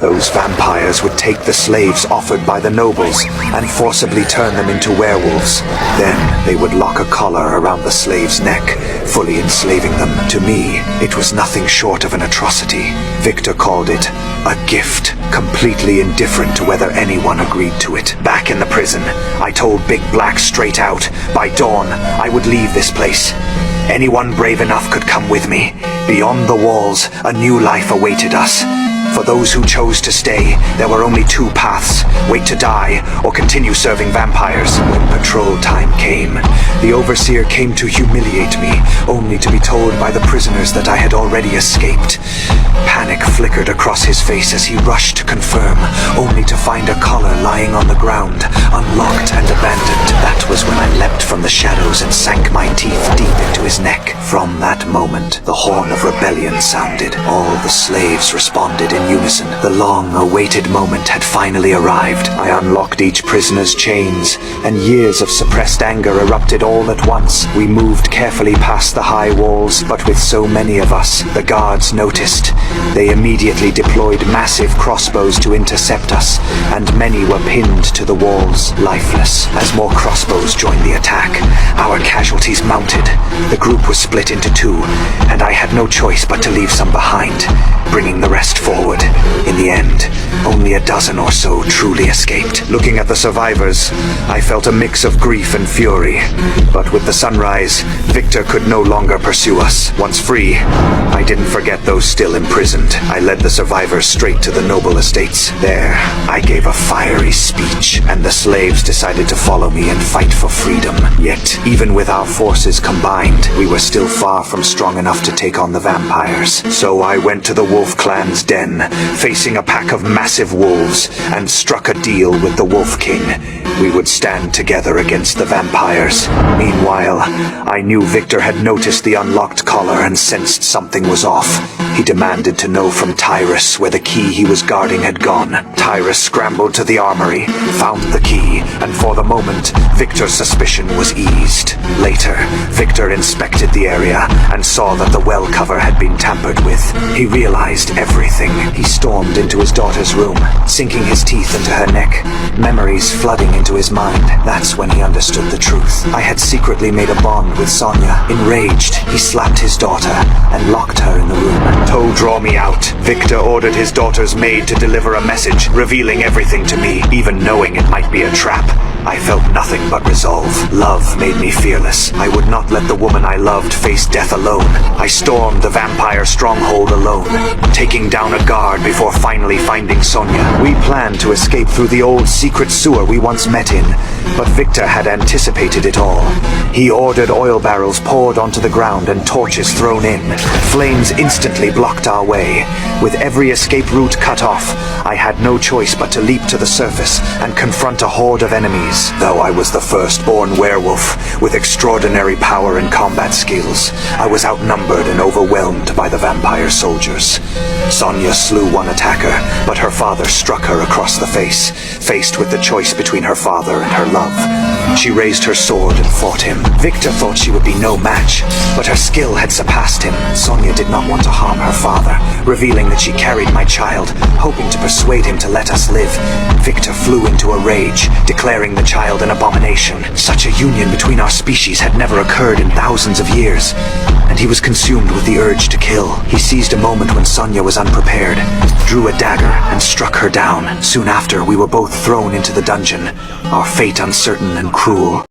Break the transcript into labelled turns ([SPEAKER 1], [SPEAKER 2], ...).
[SPEAKER 1] Those vampires would take the slaves offered by the nobles and forcibly turn them into werewolves. Then they would lock a collar around the slave's neck, fully enslaving them. To me, it was nothing short of an atrocity. Victor called it a gift, completely indifferent to whether anyone agreed to it. Back in the prison, I told Big Black straight out, by dawn, I would leave this place. Anyone brave enough could come with me. Beyond the walls, a new life awaited us. For those who chose to stay, there were only two paths: wait to die, or continue serving vampires. When patrol time came, the Overseer came to humiliate me, only to be told by the prisoners that I had already escaped. Panic flickered across his face as he rushed to confirm, only to find a collar lying on the ground, unlocked and abandoned. That was when I leapt from the shadows and sank my teeth deep into his neck. From that moment, the horn of rebellion sounded. All the slaves responded in unison. The long-awaited moment had finally arrived. I unlocked each prisoner's chains, and years of suppressed anger erupted all at once. We moved carefully past the high walls, but with so many of us, the guards noticed. They immediately deployed massive crossbows to intercept us, and many were pinned to the walls, lifeless. As more crossbows joined the attack, our casualties mounted. The group was split into two, and I had no choice but to leave some behind, bringing the rest forward. In the end, only a dozen or so truly escaped. Looking at the survivors, I felt a mix of grief and fury. But with the sunrise, Victor could no longer pursue us. Once free, I didn't forget those still imprisoned. I led the survivors straight to the noble estates. There, I gave a fiery speech, and the slaves decided to follow me and fight for freedom. Yet, even with our forces combined, we were still far from strong enough to take on the vampires. So I went to the Wolf Clan's den, facing a pack of massive wolves, and struck a deal with the Wolf King. We would stand together against the vampires. Meanwhile, I knew Victor had noticed the unlocked collar and sensed something was off. He demanded to know from Tyrus where the key he was guarding had gone. Tyrus scrambled to the armory, found the key, and for the moment, Victor's suspicion was eased. Later, Victor inspected the area and saw that the well cover had been tampered with. He realized everything. He stormed into his daughter's room, sinking his teeth into her neck, memories flooding into his mind. That's when he understood the truth. I had secretly made a bond with Sonia. Enraged, he slapped his daughter and locked her in the room. Told draw me out. Victor ordered his daughter's maid to deliver a message, revealing everything to me, even knowing it might be a trap. I felt nothing but resolve. Love made me fearless. I would not let the woman I loved face death alone. I stormed the vampire stronghold alone, taking down a guard before finally finding Sonia. We planned to escape through the old secret sewer we once met in, but Victor had anticipated it all. He ordered oil barrels poured onto the ground and torches thrown in. Flames instantly blocked our way. With every escape route cut off, I had no choice but to leap to the surface and confront a horde of enemies. Though I was the firstborn werewolf with extraordinary power and combat skills, I was outnumbered and overwhelmed by the vampire soldiers. Sonia slew one attacker, but her father struck her across the face. Faced with the choice between her father and her love, she raised her sword and fought him. Victor thought she would be no match, but her skill had surpassed him. Sonia did not want to harm her father, revealing that she carried my child, hoping to persuade him to let us live. Victor flew into a rage, declaring the child an abomination. Such a union between our species had never occurred in thousands of years, and he was consumed with the urge to kill. He seized a moment when Sonia was unprepared, drew a dagger, and struck her down. Soon after, we were both thrown into the dungeon, our fate uncertain and cruel.